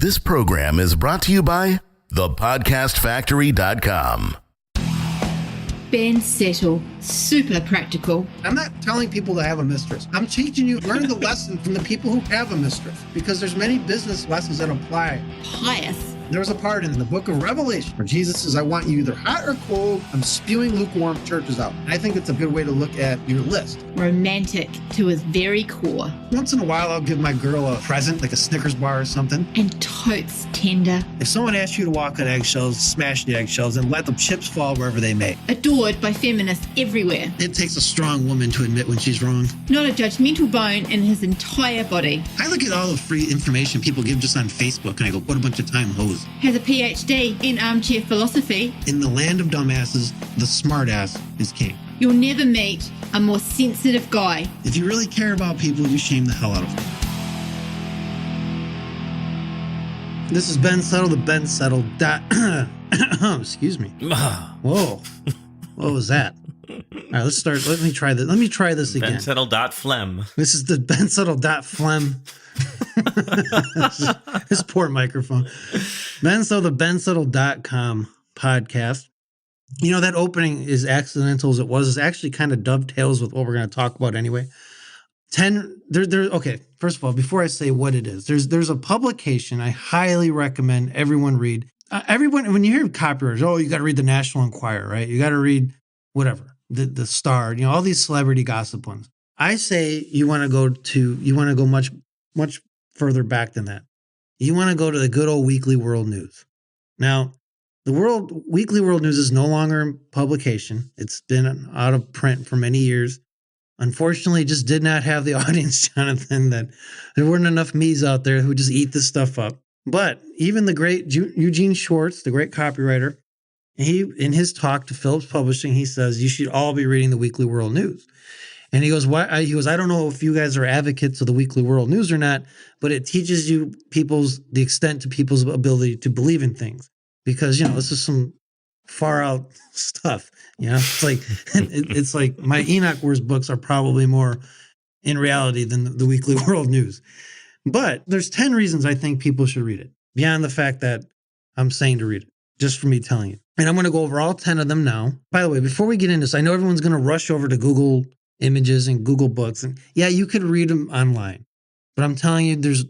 This program is brought to you by thepodcastfactory.com. Ben Settle, super practical. I'm not telling people to have a mistress. I'm teaching you, learn the lesson from the people who have a mistress, because there's many business lessons that apply. Pious. There's a part in the book of Revelation where Jesus says, I want you either hot or cold. I'm spewing lukewarm churches out. And I think it's a good way to look at your list. Romantic to his very core. Once in a while, I'll give my girl a present, like a Snickers bar or something. And totes tender. If someone asks you to walk on eggshells, smash the eggshells and let the chips fall wherever they may. Adored by feminists everywhere. It takes a strong woman to admit when she's wrong. Not a judgmental bone in his entire body. I look at all the free information people give just on Facebook and I go, what a bunch of time hose. Has a PhD in armchair philosophy. In the land of dumbasses, the smartass is king. You'll never meet a more sensitive guy. If you really care about people, you shame the hell out of them. This is Ben Settle, the Ben Settle. Excuse me. Whoa. What was that? All right, let's start. Let me try this. Let me try this again. BenSettle.phlegm. This is the BenSettle.phlegm. This poor microphone. BenSettle, the BenSettle.com podcast. You know, that opening, is accidental as it was, is actually kind of dovetails with what we're going to talk about anyway. Okay, first of all, before I say what it is, there's a publication I highly recommend everyone read. Everyone, when you hear copywriters, oh, you got to read the National Enquirer, right? You got to read whatever, the Star, you know, all these celebrity gossip ones. I say you want to go much further back than that. You want to go to the good old Weekly World News. Now, the Weekly World News is no longer in publication. It's been out of print for many years. Unfortunately, it just did not have the audience, Jonathan, that there weren't enough me's out there who just eat this stuff up. But even the great Eugene Schwartz, the great copywriter, he, in his talk to Phillips Publishing, he says, you should all be reading the Weekly World News. And he goes, I don't know if you guys are advocates of the Weekly World News or not, but it teaches you the extent to people's ability to believe in things. Because, you know, this is some far out stuff. You know, it's like my Enoch Wars books are probably more in reality than the Weekly World News. But there's 10 reasons I think people should read it, beyond the fact that I'm saying to read it, just for me telling you. And I'm going to go over all 10 of them now. By the way, before we get into this, I know everyone's going to rush over to Google Images and Google Books. And yeah, you could read them online. But I'm telling you, there's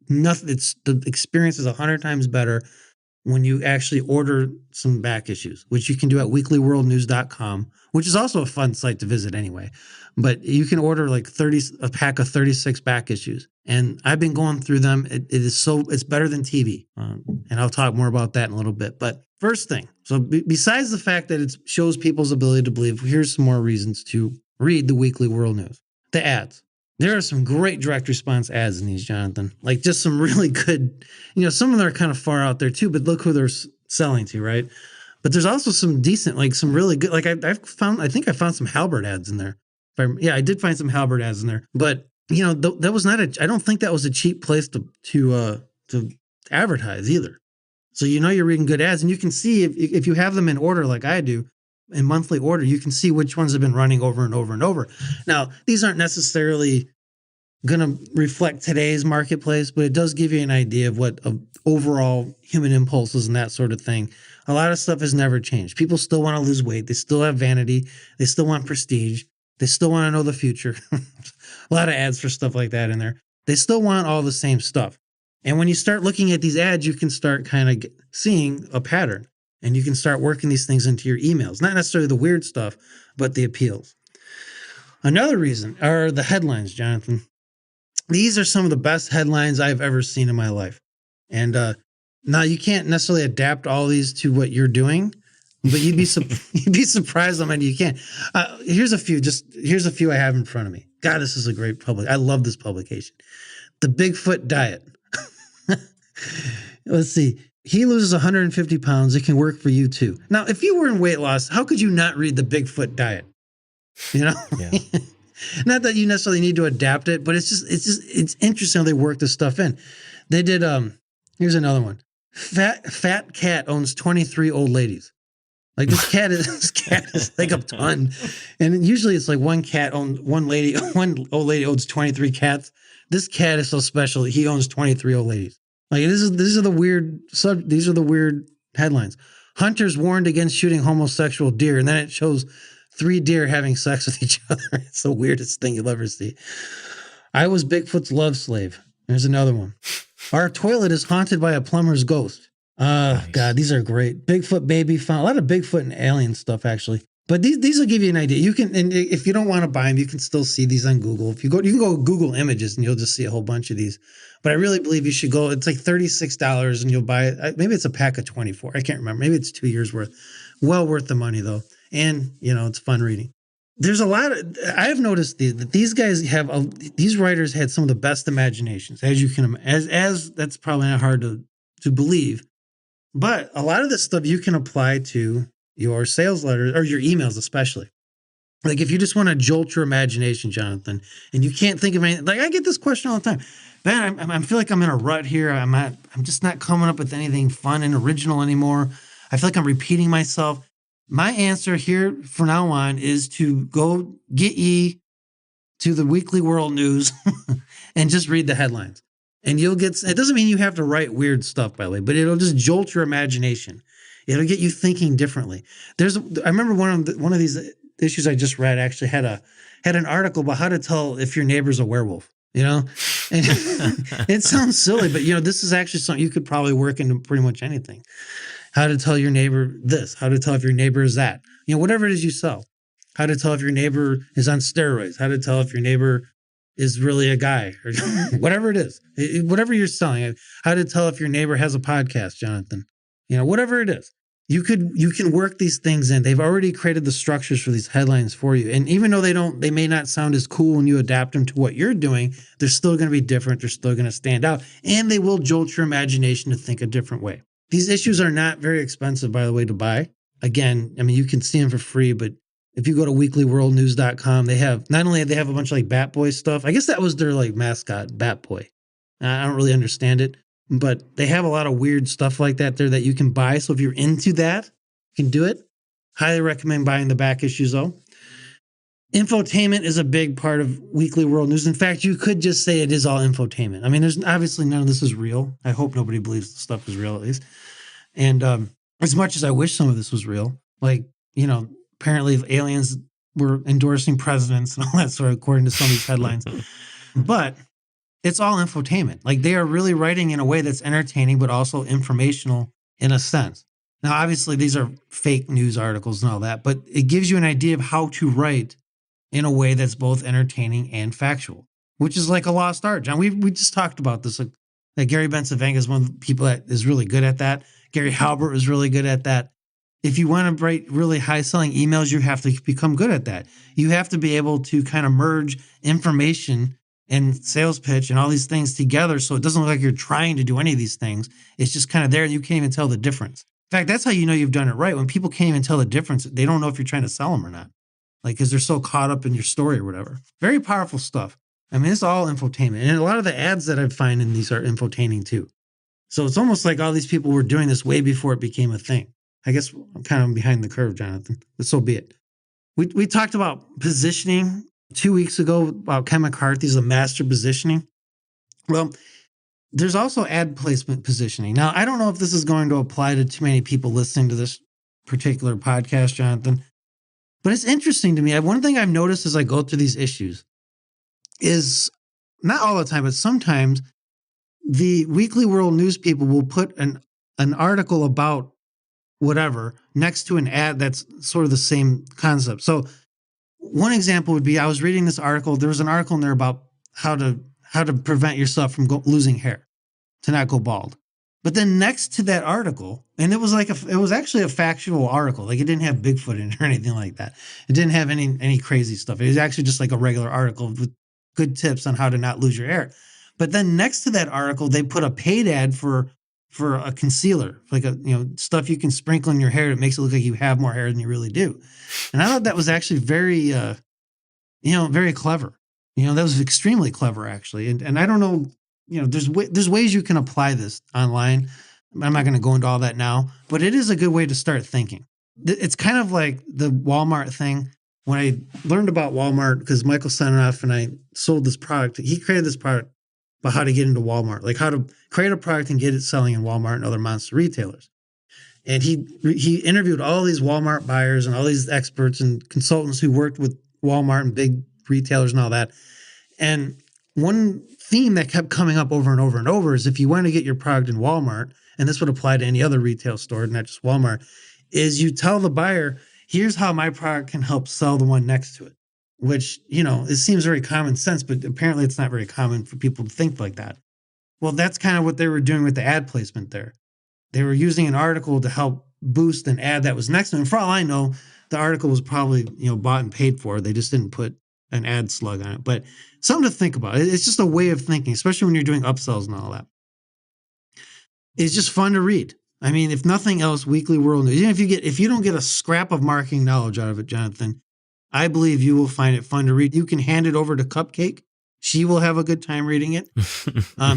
nothing. The experience is 100 times better when you actually order some back issues, which you can do at weeklyworldnews.com, which is also a fun site to visit anyway. But you can order like a pack of 36 back issues. And I've been going through them. It's better than TV. And I'll talk more about that in a little bit. But first thing, so besides the fact that it shows people's ability to believe, here's some more reasons to read the Weekly World News. The ads. There are some great direct response ads in these, Jonathan. Like just some really good, you know, some of them are kind of far out there too, but look who they're selling to, right? But there's also some decent, like some really good, like I think I found some Halbert ads in there. I did find some Halbert ads in there, but you know, that was not I don't think that was a cheap place to advertise either. So, you know, you're reading good ads and you can see if you have them in order, like I do, in monthly order, you can see which ones have been running over and over and over. Now, these aren't necessarily going to reflect today's marketplace, but it does give you an idea of what overall human impulses and that sort of thing. A lot of stuff has never changed. People still want to lose weight. They still have vanity. They still want prestige. They still want to know the future. A lot of ads for stuff like that in there. They still want all the same stuff. And when you start looking at these ads, you can start kind of seeing a pattern. And you can start working these things into your emails. Not necessarily the weird stuff, but the appeals. Another reason are the headlines, Jonathan. These are some of the best headlines I've ever seen in my life. And now you can't necessarily adapt all these to what you're doing, but you'd be surprised how many you can. Here's a few I have in front of me. God, this is a great I love this publication. The Bigfoot Diet. Let's see. He loses 150 pounds. It can work for you too. Now, if you were in weight loss, how could you not read the Bigfoot Diet? You know, yeah. Not that you necessarily need to adapt it, but it's interesting how they work this stuff in. They did. Here's another one. Fat cat owns 23 old ladies. Like this cat is like a ton, and usually it's like one old lady owns 23 cats. This cat is so special. He owns 23 old ladies. Like these are the weird headlines. Hunters warned against shooting homosexual deer, and then it shows 3 deer having sex with each other. It's the weirdest thing you'll ever see. I was Bigfoot's love slave. There's another one. Our toilet is haunted by a plumber's ghost. Nice. God, these are great. Bigfoot baby found. A lot of Bigfoot and alien stuff, actually. But these will give you an idea. You can, and if you don't want to buy them, you can still see these on Google. You can go Google Images and you'll just see a whole bunch of these. But I really believe you should go. It's like $36 and you'll buy it. Maybe it's a pack of 24. I can't remember. Maybe it's 2 years worth. Well worth the money though. And it's fun reading. There's a lot of, I have noticed that these guys these writers had some of the best imaginations, as you can, as that's probably not hard to believe. But a lot of this stuff you can apply to your sales letters or your emails, especially. Like if you just want to jolt your imagination, Jonathan, and you can't think of anything. Like I get this question all the time. Man, I feel like I'm in a rut here. I'm just not coming up with anything fun and original anymore. I feel like I'm repeating myself. My answer here from now on is to go get ye to the Weekly World News and just read the headlines. And you'll get, it doesn't mean you have to write weird stuff, by the way, but it'll just jolt your imagination. It'll get you thinking differently. I remember one of these issues I just read actually had an article about how to tell if your neighbor's a werewolf, And it sounds silly, but this is actually something you could probably work into pretty much anything. How to tell your neighbor this, how to tell if your neighbor is that, whatever it is you sell. How to tell if your neighbor is on steroids, how to tell if your neighbor is really a guy or whatever it is, whatever you're selling. How to tell if your neighbor has a podcast, Jonathan, whatever it is. You can work these things in. They've already created the structures for these headlines for you. And even though they may not sound as cool when you adapt them to what you're doing, they're still going to be different. They're still going to stand out, and they will jolt your imagination to think a different way. These issues are not very expensive, by the way, to buy. Again, you can see them for free, but if you go to weeklyworldnews.com, they have a bunch of like Bat Boy stuff. I guess that was their like mascot, Bat Boy. I don't really understand it, but they have a lot of weird stuff like that there that you can buy. So if you're into that, you can do it. Highly recommend buying the back issues though. Infotainment is a big part of Weekly World News. In fact, you could just say it is all infotainment. There's obviously none of this is real. I hope nobody believes the stuff is real at least. And as much as I wish some of this was real, like, apparently aliens were endorsing presidents and all that sort of, according to some of these headlines. But it's all infotainment. Like they are really writing in a way that's entertaining, but also informational in a sense. Now, obviously, these are fake news articles and all that, but it gives you an idea of how to write in a way that's both entertaining and factual, which is like a lost art, John. We just talked about this. Like Gary Bencivenga is one of the people that is really good at that. Gary Halbert is really good at that. If you want to write really high-selling emails, you have to become good at that. You have to be able to kind of merge information and sales pitch and all these things together so it doesn't look like you're trying to do any of these things. It's just kind of there and you can't even tell the difference. In fact, that's how you know you've done it right. When people can't even tell the difference, they don't know if you're trying to sell them or not. Like, because they're so caught up in your story or whatever. Very powerful stuff. It's all infotainment. And a lot of the ads that I find in these are infotaining too. So it's almost like all these people were doing this way before it became a thing. I guess I'm kind of behind the curve, Jonathan, but so be it. We talked about positioning 2 weeks ago about Ken McCarthy's the master positioning. Well, there's also ad placement positioning. Now, I don't know if this is going to apply to too many people listening to this particular podcast, Jonathan, but it's interesting to me. One thing I've noticed as I go through these issues is, not all the time, but sometimes the Weekly World News people will put an article about whatever next to an ad that's sort of the same concept. So one example would be, I was reading this article. There was an article in there about how to prevent yourself from losing hair, to not go bald. But then next to that article, and it was actually a factual article. Like it didn't have Bigfoot in it or anything like that. It didn't have any crazy stuff. It was actually just like a regular article with good tips on how to not lose your hair. But then next to that article, they put a paid ad for a concealer, like stuff you can sprinkle in your hair that makes it look like you have more hair than you really do. And I thought that was actually very, very clever. That was extremely clever actually. And I don't know, there's ways you can apply this online. I'm not going to go into all that now, but it is a good way to start thinking. It's kind of like the Walmart thing. When I learned about Walmart, because Michael Senoff and I sold this product, he created this product about how to get into Walmart, like how to create a product and get it selling in Walmart and other monster retailers. And he interviewed all these Walmart buyers and all these experts and consultants who worked with Walmart and big retailers and all that. And one theme that kept coming up over and over and over is if you want to get your product in Walmart, and this would apply to any other retail store, not just Walmart, is you tell the buyer, here's how my product can help sell the one next to it, which, it seems very common sense, but apparently it's not very common for people to think like that. Well, that's kind of what they were doing with the ad placement there. They were using an article to help boost an ad that was next to them. And for all I know, the article was probably, bought and paid for. They just didn't put an ad slug on it. But something to think about. It's just a way of thinking, especially when you're doing upsells and all that. It's just fun to read. I mean, if nothing else, Weekly World News, even if you don't get a scrap of marketing knowledge out of it, Jonathan, I believe you will find it fun to read. You can hand it over to Cupcake. She will have a good time reading it.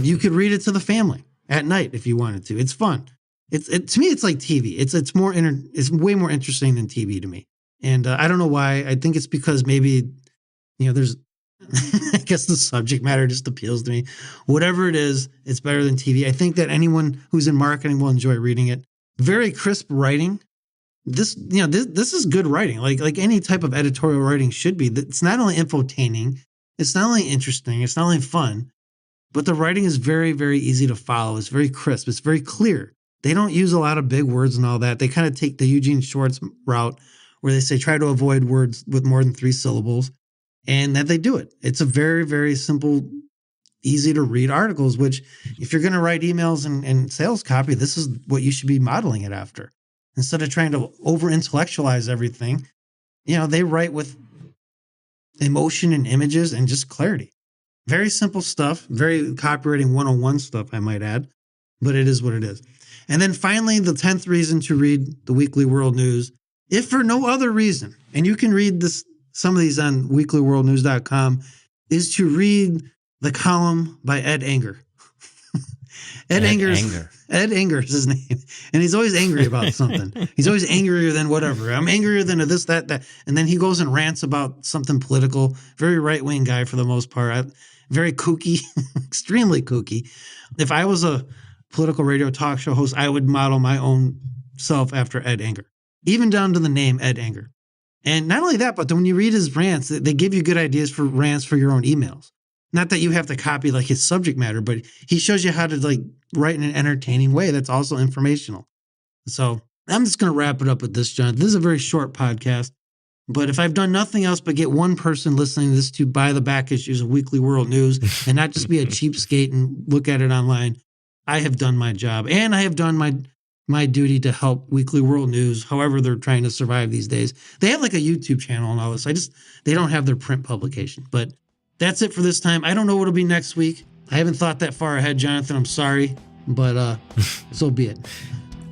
You could read it to the family at night if you wanted to. It's fun. To me, it's like TV. It's way more interesting than TV to me. And I don't know why. I think it's because maybe, there's, I guess the subject matter just appeals to me. Whatever it is, it's better than TV. I think that anyone who's in marketing will enjoy reading it. Very crisp writing. This is good writing. Like any type of editorial writing should be. It's not only infotaining, it's not only interesting, it's not only fun, but the writing is very, very easy to follow. It's very crisp. It's very clear. They don't use a lot of big words and all that. They kind of take the Eugene Schwartz route where they say try to avoid words with more than 3 syllables, and that they do it. It's a very, very simple, easy to read articles, which if you're going to write emails and sales copy, this is what you should be modeling it after. Instead of trying to over-intellectualize everything, they write with emotion and images and just clarity. Very simple stuff, very copywriting 101 stuff, I might add, but it is what it is. And then finally, the 10th reason to read the Weekly World News, if for no other reason, and you can read some of these on weeklyworldnews.com, is to read the column by Ed Anger. Ed Anger is his name. And he's always angry about something. He's always angrier than whatever. I'm angrier than this, that. And then he goes and rants about something political. Very right-wing guy for the most part. Very kooky, extremely kooky. If I was a political radio talk show host, I would model my own self after Ed Anger, even down to the name Ed Anger. And not only that, but when you read his rants, they give you good ideas for rants for your own emails. Not that you have to copy like his subject matter, but he shows you how to write in an entertaining way that's also informational. So I'm just going to wrap it up with this, John. This is a very short podcast, but if I've done nothing else but get one person listening to this to buy the back issues of Weekly World News and not just be a cheapskate and look at it online, I have done my job, and I have done my duty to help Weekly World News, however they're trying to survive these days. They have like a YouTube channel and all this. They don't have their print publication, but that's it for this time. I don't know what'll be next week. I haven't thought that far ahead, Jonathan. I'm sorry, but so be it.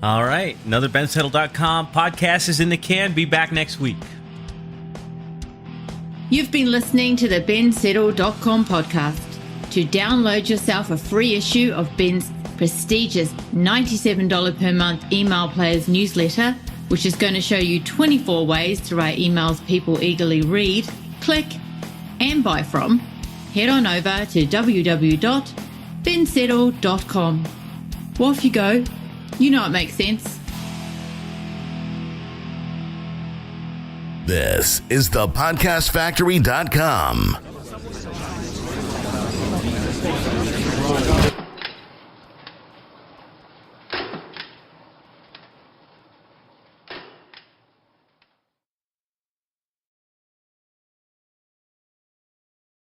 All right. Another bensettle.com podcast is in the can. Be back next week. You've been listening to the bensettle.com podcast. To download yourself a free issue of Ben's prestigious $97 per month email players newsletter, which is going to show you 24 ways to write emails people eagerly read, click, and buy from, head on over to www.bensettle.com. Well, off you go. You know it makes sense. This is the podcastfactory.com.